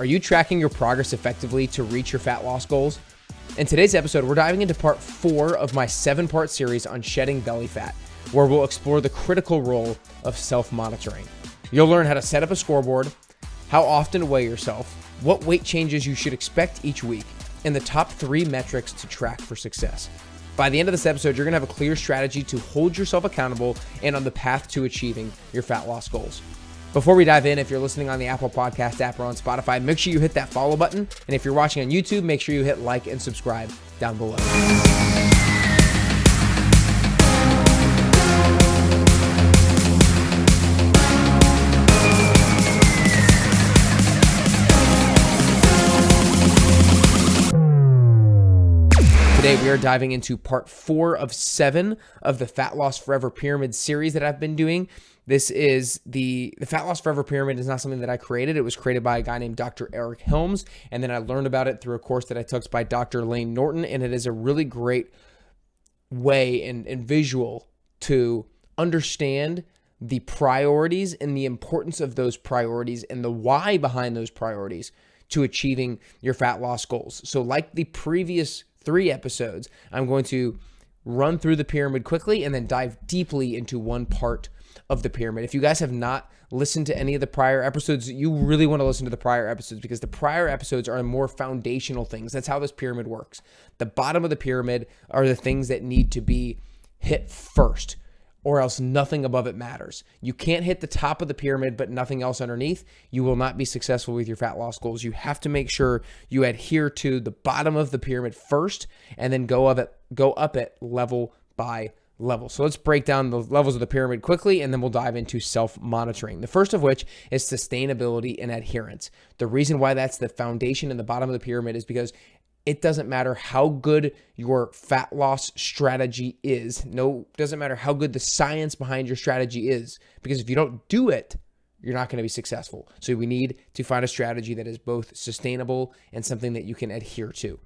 Are you tracking your progress effectively to reach your fat loss goals? In today's episode, we're diving into part 4 of my 7-part series on shedding belly fat, where we'll explore the critical role of self-monitoring. You'll learn how to set up a scoreboard, how often to weigh yourself, what weight changes you should expect each week, and the top 3 metrics to track for success. By the end of this episode, you're going to have a clear strategy to hold yourself accountable and on the path to achieving your fat loss goals. Before we dive in, if you're listening on the Apple Podcast app or on Spotify, make sure you hit that follow button. And if you're watching on YouTube, make sure you hit like and subscribe down below. Today, we are diving into part 4 of 7 of the Fat Loss Forever Pyramid series that I've been doing. This is the Fat Loss Forever Pyramid is not something that I created. It was created by a guy named Dr. Eric Helms, and then I learned about it through a course that I took by Dr. Lane Norton, and it is a really great way and visual to understand the priorities and the importance of those priorities and the why behind those priorities to achieving your fat loss goals. So like the previous 3 episodes, I'm going to run through the pyramid quickly and then dive deeply into one part of the pyramid. If you guys have not listened to any of the prior episodes, you really want to listen to the prior episodes because the prior episodes are more foundational things. That's how this pyramid works. The bottom of the pyramid are the things that need to be hit first, or else nothing above it matters. You can't hit the top of the pyramid but nothing else underneath. You will not be successful with your fat loss goals. You have to make sure you adhere to the bottom of the pyramid first and then go up it level by level. So let's break down the levels of the pyramid quickly, and then we'll dive into self-monitoring. The first of which is sustainability and adherence. The reason why that's the foundation in the bottom of the pyramid is because it doesn't matter how good your fat loss strategy is. No, it doesn't matter how good the science behind your strategy is, because if you don't do it, you're not going to be successful. So we need to find a strategy that is both sustainable and something that you can adhere to.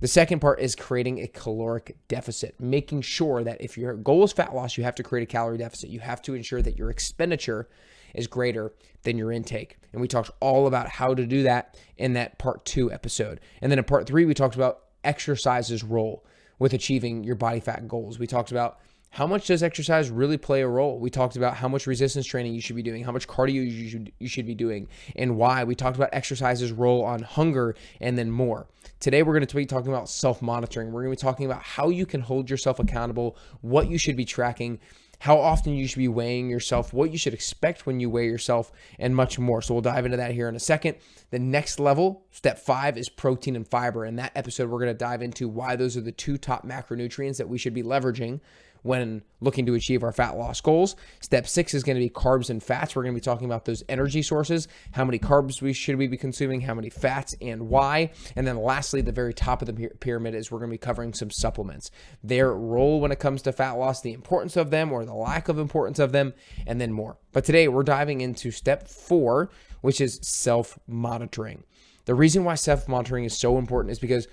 The second part is creating a caloric deficit, making sure that if your goal is fat loss, you have to create a calorie deficit. You have to ensure that your expenditure is greater than your intake. And we talked all about how to do that in that part 2 episode. And then in part 3, we talked about exercise's role with achieving your body fat goals. We talked about how much does exercise really play a role? We talked about how much resistance training you should be doing, how much cardio you should be doing, and why. We talked about exercise's role on hunger and then more. Today, we're going to be talking about self-monitoring. We're going to be talking about how you can hold yourself accountable, what you should be tracking, how often you should be weighing yourself, what you should expect when you weigh yourself, and much more. So we'll dive into that here in a second. The next level, step 5, is protein and fiber. In that episode, we're going to dive into why those are the 2 top macronutrients that we should be leveraging when looking to achieve our fat loss goals. Step 6 is going to be carbs and fats. We're going to be talking about those energy sources, how many carbs should we be consuming, how many fats, and why. And then lastly, the very top of the pyramid is we're going to be covering some supplements, their role when it comes to fat loss, the importance of them or the lack of importance of them, and then more. But today we're diving into step 4, which is self-monitoring. The reason why self-monitoring is so important is because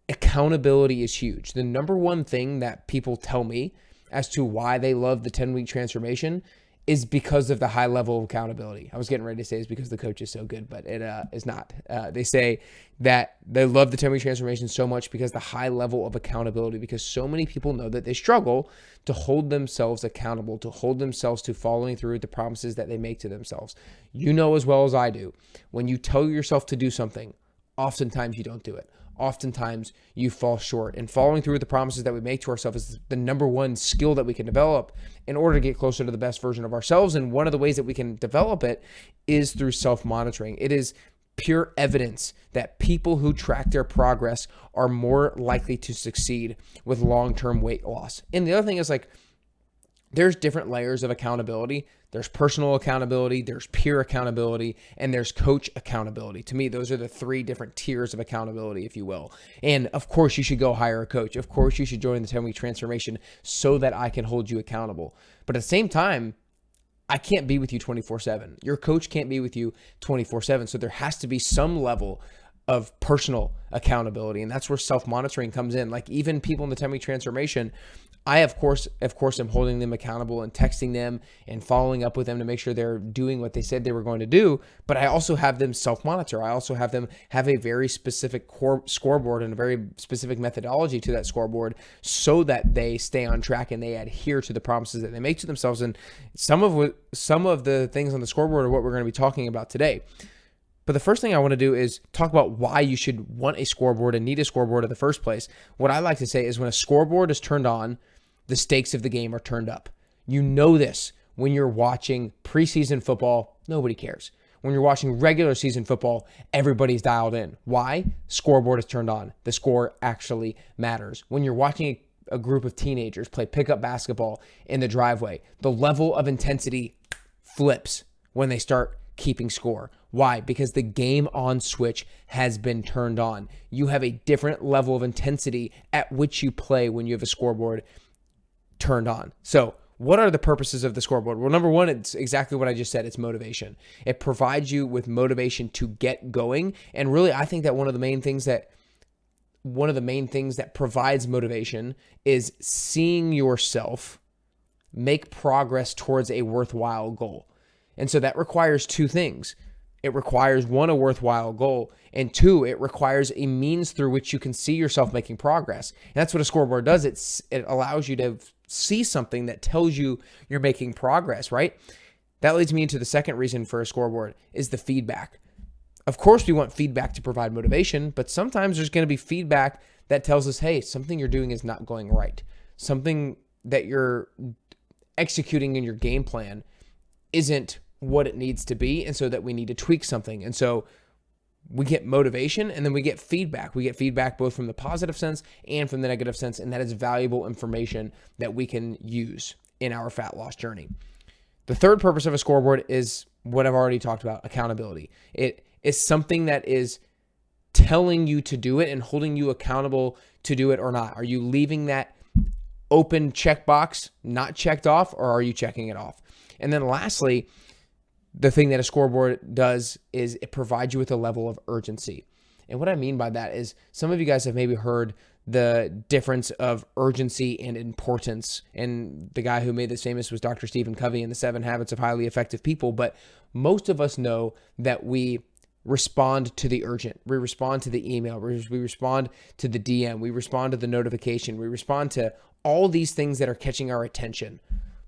accountability is huge. The number one thing that people tell me as to why they love the 10-week transformation is because of the high level of accountability. I was getting ready to say it's because the coach is so good, but it is not. They say that they love the 10-week transformation so much because the high level of accountability, because so many people know that they struggle to hold themselves accountable, to hold themselves to following through with the promises that they make to themselves. You know as well as I do, when you tell yourself to do something, oftentimes you don't do it. Oftentimes you fall short, and following through with the promises that we make to ourselves is the number one skill that we can develop in order to get closer to the best version of ourselves. And one of the ways that we can develop it is through self-monitoring. It is pure evidence that people who track their progress are more likely to succeed with long-term weight loss. And the other thing is, like, there's different layers of accountability. There's personal accountability, there's peer accountability, and there's coach accountability. To me, those are the 3 different tiers of accountability, if you will. And of course, you should go hire a coach. Of course, you should join the 10-week transformation so that I can hold you accountable. But at the same time, I can't be with you 24/7. Your coach can't be with you 24/7. So there has to be some level of personal accountability. And that's where self-monitoring comes in. Like, even people in the 10-week transformation, I, of course, am holding them accountable and texting them and following up with them to make sure they're doing what they said they were going to do. But I also have them self-monitor. I also have them have a very specific scoreboard and a very specific methodology to that scoreboard so that they stay on track and they adhere to the promises that they make to themselves. And some of the things on the scoreboard are what we're going to be talking about today. But the first thing I want to do is talk about why you should want a scoreboard and need a scoreboard in the first place. What I like to say is when a scoreboard is turned on, the stakes of the game are turned up. You know this when you're watching preseason football, nobody cares. When you're watching regular season football, everybody's dialed in. Why? Scoreboard is turned on. The score actually matters. When you're watching a group of teenagers play pickup basketball in the driveway, the level of intensity flips when they start keeping score. Why? Because the game on switch has been turned on. You have a different level of intensity at which you play when you have a scoreboard turned on. So what are the purposes of the scoreboard? Well, number one, it's exactly what I just said. It's motivation. It provides you with motivation to get going. And really, I think that one of the main things that provides motivation is seeing yourself make progress towards a worthwhile goal. And so that requires two things. It requires, one, a worthwhile goal, and two, it requires a means through which you can see yourself making progress. And that's what a scoreboard does. It allows you to see something that tells you you're making progress, right? That leads me into the second reason for a scoreboard is the feedback. Of course, we want feedback to provide motivation, but sometimes there's going to be feedback that tells us, hey, something you're doing is not going right. Something that you're executing in your game plan isn't what it needs to be, and so that we need to tweak something. And so we get motivation, and then we get feedback. We get feedback both from the positive sense and from the negative sense, and that is valuable information that we can use in our fat loss journey. The third purpose of a scoreboard is what I've already talked about, accountability. It is something that is telling you to do it and holding you accountable to do it or not. Are you leaving that open checkbox not checked off, or are you checking it off? And then lastly, the thing that a scoreboard does is it provides you with a level of urgency. And what I mean by that is some of you guys have maybe heard the difference of urgency and importance. And the guy who made this famous was Dr. Stephen Covey in the 7 Habits of Highly Effective People. But most of us know that we respond to the urgent. We respond to the email. We respond to the DM. We respond to the notification. We respond to all these things that are catching our attention.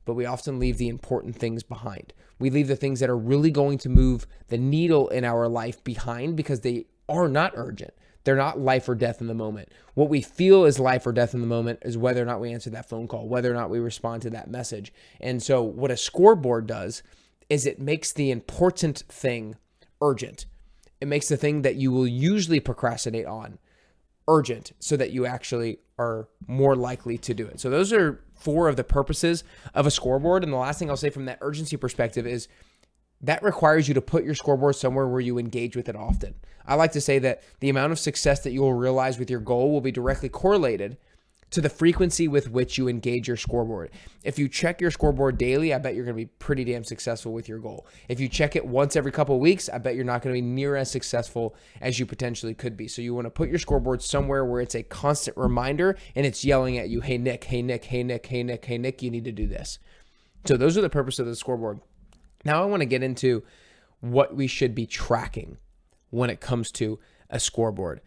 But we often leave the important things behind. We leave the things that are really going to move the needle in our life behind because they are not urgent. They're not life or death in the moment. What we feel is life or death in the moment is whether or not we answer that phone call, whether or not we respond to that message. And so what a scoreboard does is it makes the important thing urgent. It makes the thing that you will usually procrastinate on urgent so that you actually are more likely to do it. So those are 4 of the purposes of a scoreboard. And the last thing I'll say from that urgency perspective is that requires you to put your scoreboard somewhere where you engage with it often. I like to say that the amount of success that you will realize with your goal will be directly correlated to the frequency with which you engage your scoreboard. If you check your scoreboard daily, I bet you're going to be pretty damn successful with your goal. If you check it once every couple of weeks, I bet you're not going to be near as successful as you potentially could be. So you want to put your scoreboard somewhere where it's a constant reminder and it's yelling at you, hey, Nick, hey, Nick, hey, Nick, hey, Nick, hey, Nick, you need to do this. So those are the purpose of the scoreboard. Now I want to get into what we should be tracking when it comes to a scoreboard.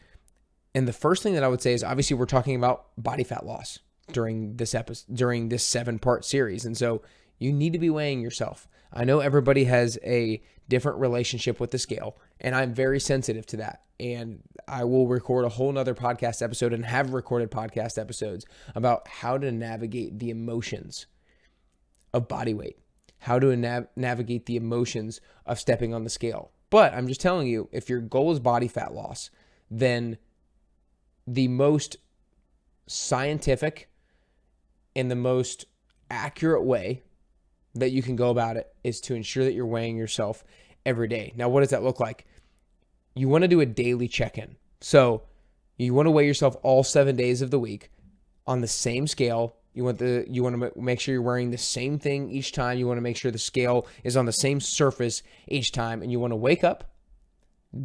And the first thing that I would say is obviously we're talking about body fat loss during this episode, during this 7-part series. And so you need to be weighing yourself. I know everybody has a different relationship with the scale, and I'm very sensitive to that. And I will record a whole nother podcast episode and have recorded podcast episodes about how to navigate the emotions of body weight, how to navigate the emotions of stepping on the scale. But I'm just telling you, if your goal is body fat loss, then the most scientific and the most accurate way that you can go about it is to ensure that you're weighing yourself every day. Now, what does that look like? You want to do a daily check-in. So you want to weigh yourself all 7 days of the week on the same scale. You want to make sure you're wearing the same thing each time. You want to make sure the scale is on the same surface each time. And you want to wake up,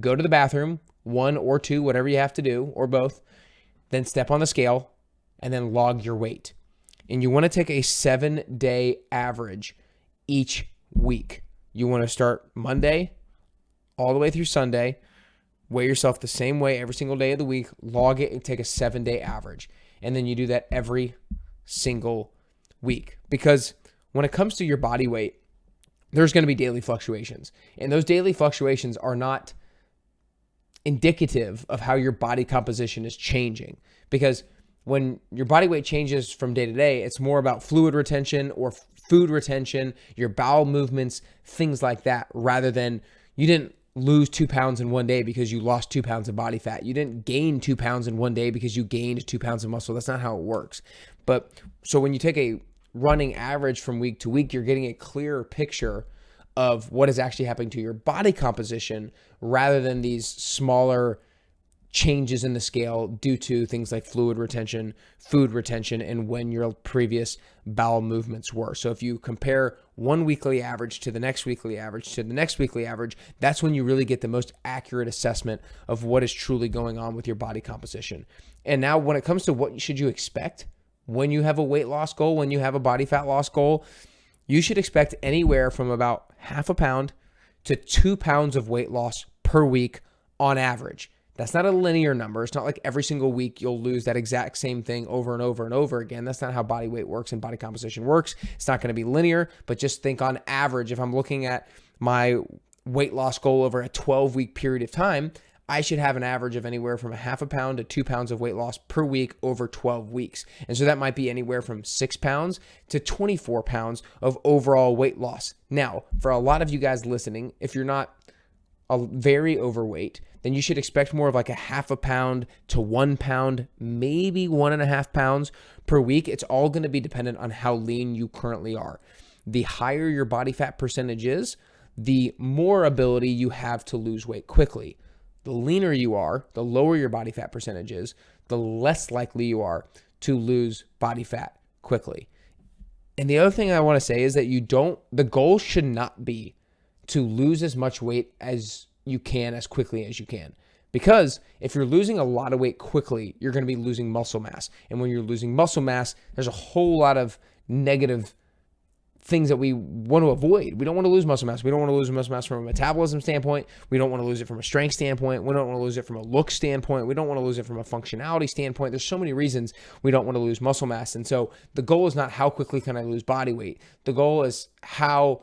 go to the bathroom, 1 or 2, whatever you have to do, or both, then step on the scale and then log your weight. and you want to take a 7-day average each week. You want to start Monday all the way through Sunday, weigh yourself the same way every single day of the week, log it, and take a 7-day average. And then you do that every single week. Because when it comes to your body weight, there's going to be daily fluctuations. And those daily fluctuations are not indicative of how your body composition is changing. Because when your body weight changes from day to day, it's more about fluid retention or food retention, your bowel movements, things like that, rather than you didn't lose 2 pounds in one day because you lost 2 pounds of body fat. You didn't gain 2 pounds in one day because you gained 2 pounds of muscle. That's not how it works. But so when you take a running average from week to week, you're getting a clearer picture of what is actually happening to your body composition rather than these smaller changes in the scale due to things like fluid retention, food retention, and when your previous bowel movements were. So if you compare one weekly average to the next weekly average to the next weekly average, that's when you really get the most accurate assessment of what is truly going on with your body composition. And now when it comes to what should you expect when you have a weight loss goal, when you have a body fat loss goal, you should expect anywhere from about 0.5 pound to 2 pounds of weight loss per week on average. That's not a linear number. It's not like every single week you'll lose that exact same thing over and over and over again. That's not how body weight works and body composition works. It's not going to be linear, but just think on average, if I'm looking at my weight loss goal over a 12-week period of time, I should have an average of anywhere from 0.5 pound to 2 pounds of weight loss per week over 12 weeks. And so that might be anywhere from 6 pounds to 24 pounds of overall weight loss. Now, for a lot of you guys listening, if you're not very overweight, then you should expect more of like 0.5 pound to 1 pound, maybe 1.5 pounds per week. It's all going to be dependent on how lean you currently are. The higher your body fat percentage is, the more ability you have to lose weight quickly. The leaner you are, the lower your body fat percentage is, the less likely you are to lose body fat quickly. And the other thing I want to say is that the goal should not be to lose as much weight as you can as quickly as you can. Because if you're losing a lot of weight quickly, you're going to be losing muscle mass. And when you're losing muscle mass, there's a whole lot of negative things that we want to avoid. We don't want to lose muscle mass. We don't want to lose muscle mass from a metabolism standpoint. We don't want to lose it from a strength standpoint. We don't want to lose it from a look standpoint. We don't want to lose it from a functionality standpoint. There's so many reasons we don't want to lose muscle mass. And so the goal is not how quickly can I lose body weight. The goal is how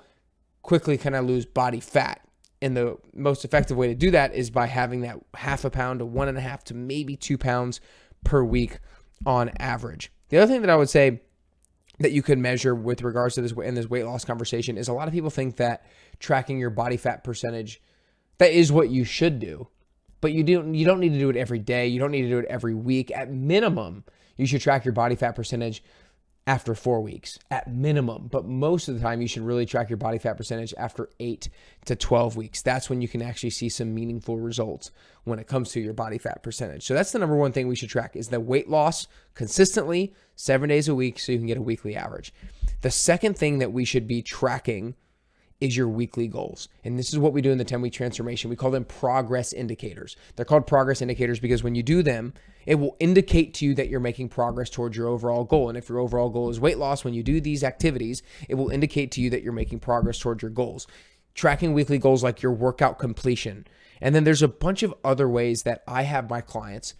quickly can I lose body fat. And the most effective way to do that is by having that 0.5 pound to 1.5 to maybe 2 pounds per week on average. The other thing that I would say that you could measure with regards to this in this weight loss conversation is a lot of people think that tracking your body fat percentage, that is what you should do. But you don't need to do it every day. You don't need to do it every week. At minimum, you should track your body fat percentage after 4 weeks at minimum. But most of the time you should really track your body fat percentage after 8 to 12 weeks. That's when you can actually see some meaningful results when it comes to your body fat percentage. So that's the number one thing we should track is the weight loss consistently 7 days a week so you can get a weekly average. The second thing that we should be tracking is your weekly goals. And this is what we do in the 10-week transformation. We call them progress indicators. They're called progress indicators because when you do them, it will indicate to you that you're making progress towards your overall goal. And if your overall goal is weight loss, when you do these activities, it will indicate to you that you're making progress towards your goals. Tracking weekly goals like your workout completion. And then there's a bunch of other ways that I have my clients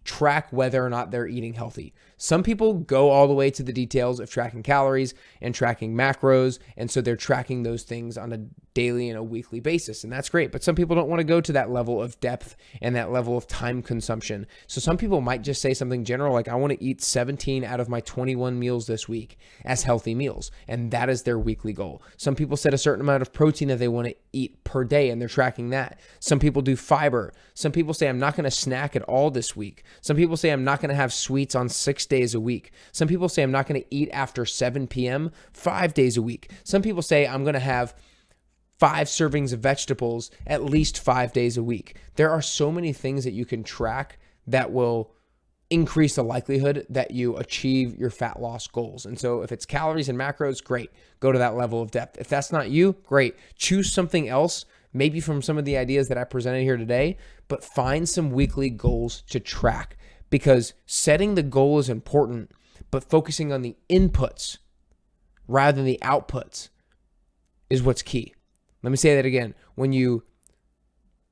track whether or not they're eating healthy. Some people go all the way to the details of tracking calories and tracking macros, and so they're tracking those things on a daily and a weekly basis, and that's great. But some people don't want to go to that level of depth and that level of time consumption. So some people might just say something general like, I want to eat 17 out of my 21 meals this week as healthy meals, and that is their weekly goal. Some people set a certain amount of protein that they want to eat per day, and they're tracking that. Some people do fiber. Some people say, I'm not going to snack at all this week. Some people say, I'm not going to have sweets on 6 days a week. Some people say, I'm not going to eat after 7 p.m. 5 days a week. Some people say, I'm going to have 5 servings of vegetables at least 5 days a week. There are so many things that you can track that will increase the likelihood that you achieve your fat loss goals. And so if it's calories and macros, great. Go to that level of depth. If that's not you, great. Choose something else, maybe from some of the ideas that I presented here today, but find some weekly goals to track, because setting the goal is important, but focusing on the inputs rather than the outputs is what's key. Let me say that again. When you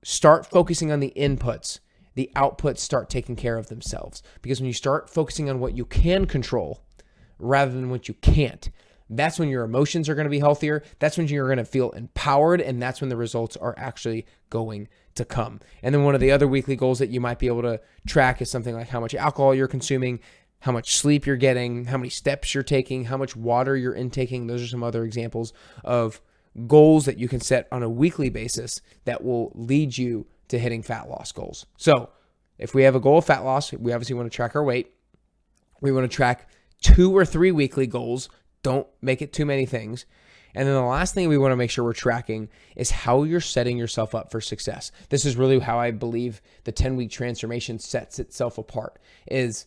start focusing on the inputs, the outputs start taking care of themselves. Because when you start focusing on what you can control rather than what you can't, that's when your emotions are going to be healthier. That's when you're going to feel empowered. And that's when the results are actually going to come. And then one of the other weekly goals that you might be able to track is something like how much alcohol you're consuming, how much sleep you're getting, how many steps you're taking, how much water you're intaking. Those are some other examples of goals that you can set on a weekly basis that will lead you to hitting fat loss goals. So if we have a goal of fat loss, we obviously want to track our weight. We want to track 2 or 3 weekly goals. Don't make it too many things. And then the last thing we want to make sure we're tracking is how you're setting yourself up for success. This is really how I believe the 10-week transformation sets itself apart, is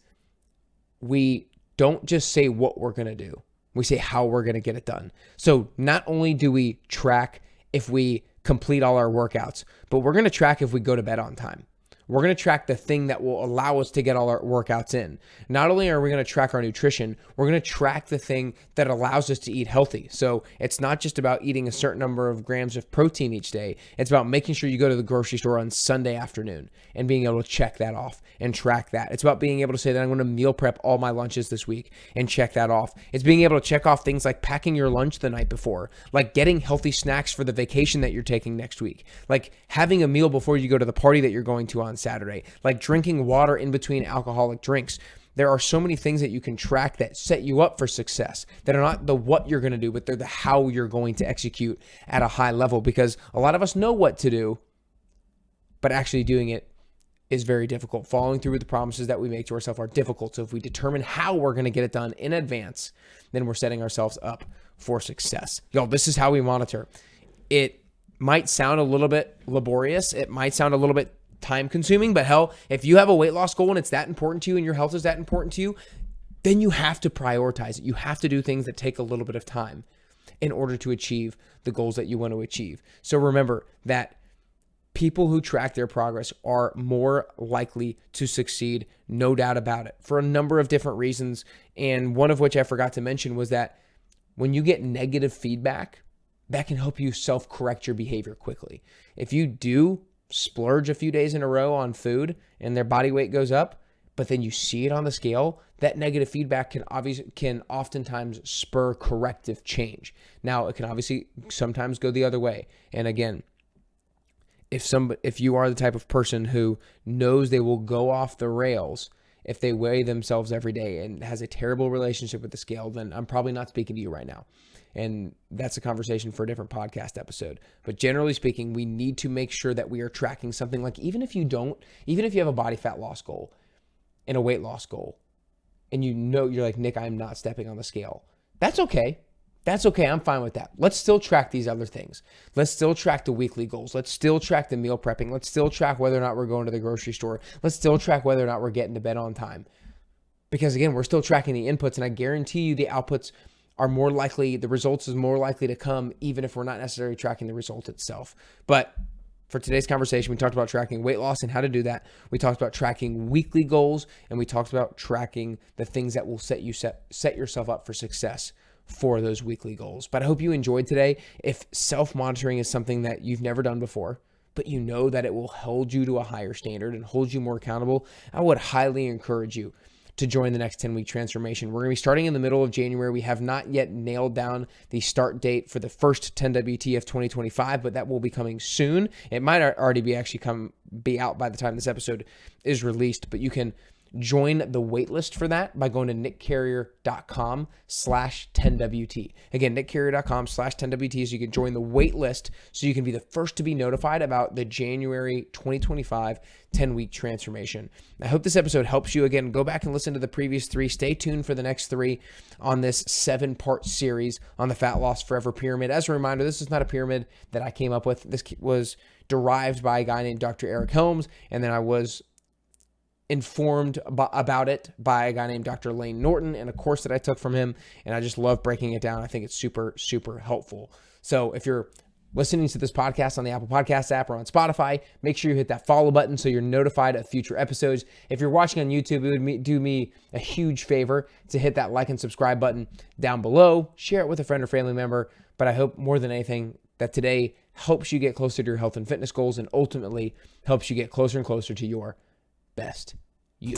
we don't just say what we're going to do. We say how we're going to get it done. So not only do we track if we complete all our workouts, but we're going to track if we go to bed on time. We're going to track the thing that will allow us to get all our workouts in. Not only are we going to track our nutrition, we're going to track the thing that allows us to eat healthy. So it's not just about eating a certain number of grams of protein each day. It's about making sure you go to the grocery store on Sunday afternoon and being able to check that off and track that. It's about being able to say that I'm going to meal prep all my lunches this week and check that off. It's being able to check off things like packing your lunch the night before, like getting healthy snacks for the vacation that you're taking next week, like having a meal before you go to the party that you're going to on Saturday, like drinking water in between alcoholic drinks. There are so many things that you can track that set you up for success, that are not the what you're going to do, but they're the how you're going to execute at a high level, because a lot of us know what to do, but actually doing it is very difficult. Following through with the promises that we make to ourselves are difficult. So if we determine how we're going to get it done in advance, then we're setting ourselves up for success. Y'all, this is how we monitor. It might sound a little bit laborious. It might sound a little bit time consuming, but hell, if you have a weight loss goal and it's that important to you and your health is that important to you, then you have to prioritize it. You have to do things that take a little bit of time in order to achieve the goals that you want to achieve. So remember that people who track their progress are more likely to succeed, no doubt about it, for a number of different reasons. And one of which I forgot to mention was that when you get negative feedback, that can help you self-correct your behavior quickly. If you do splurge a few days in a row on food and their body weight goes up, but then you see it on the scale, that negative feedback can oftentimes spur corrective change. Now, it can obviously sometimes go the other way. And again, if you are the type of person who knows they will go off the rails if they weigh themselves every day and has a terrible relationship with the scale, then I'm probably not speaking to you right now. And that's a conversation for a different podcast episode. But generally speaking, we need to make sure that we are tracking something like, even if you have a body fat loss goal and a weight loss goal, and you're like, Nick, I'm not stepping on the scale. That's okay. That's okay. I'm fine with that. Let's still track these other things. Let's still track the weekly goals. Let's still track the meal prepping. Let's still track whether or not we're going to the grocery store. Let's still track whether or not we're getting to bed on time. Because again, we're still tracking the inputs, and I guarantee you the outputs are more likely, the results is more likely to come, even if we're not necessarily tracking the result itself. But for today's conversation, we talked about tracking weight loss and how to do that. We talked about tracking weekly goals, and we talked about tracking the things that will set yourself up for success for those weekly goals. But I hope you enjoyed today. If self-monitoring is something that you've never done before, but you know that it will hold you to a higher standard and hold you more accountable, I would highly encourage you to join the next 10-week transformation. We're going to be starting in the middle of January. We have not yet nailed down the start date for the first 10WT of 2025, but that will be coming soon. It might already be out by the time this episode is released, but you can join the waitlist for that by going to nickcarrier.com/10WT. Again, nickcarrier.com/10WT, so you can join the waitlist so you can be the first to be notified about the January 2025 10-week transformation. I hope this episode helps you. Again, go back and listen to the previous 3. Stay tuned for the next 3 on this 7-part series on the Fat Loss Forever Pyramid. As a reminder, this is not a pyramid that I came up with. This was derived by a guy named Dr. Eric Helms, and then I was informed about it by a guy named Dr. Lane Norton in a course that I took from him, and I just love breaking it down. I think it's super, super helpful. So if you're listening to this podcast on the Apple Podcasts app or on Spotify, make sure you hit that follow button so you're notified of future episodes. If you're watching on YouTube, it would do me a huge favor to hit that like and subscribe button down below. Share it with a friend or family member. But I hope more than anything that today helps you get closer to your health and fitness goals and ultimately helps you get closer and closer to your best you.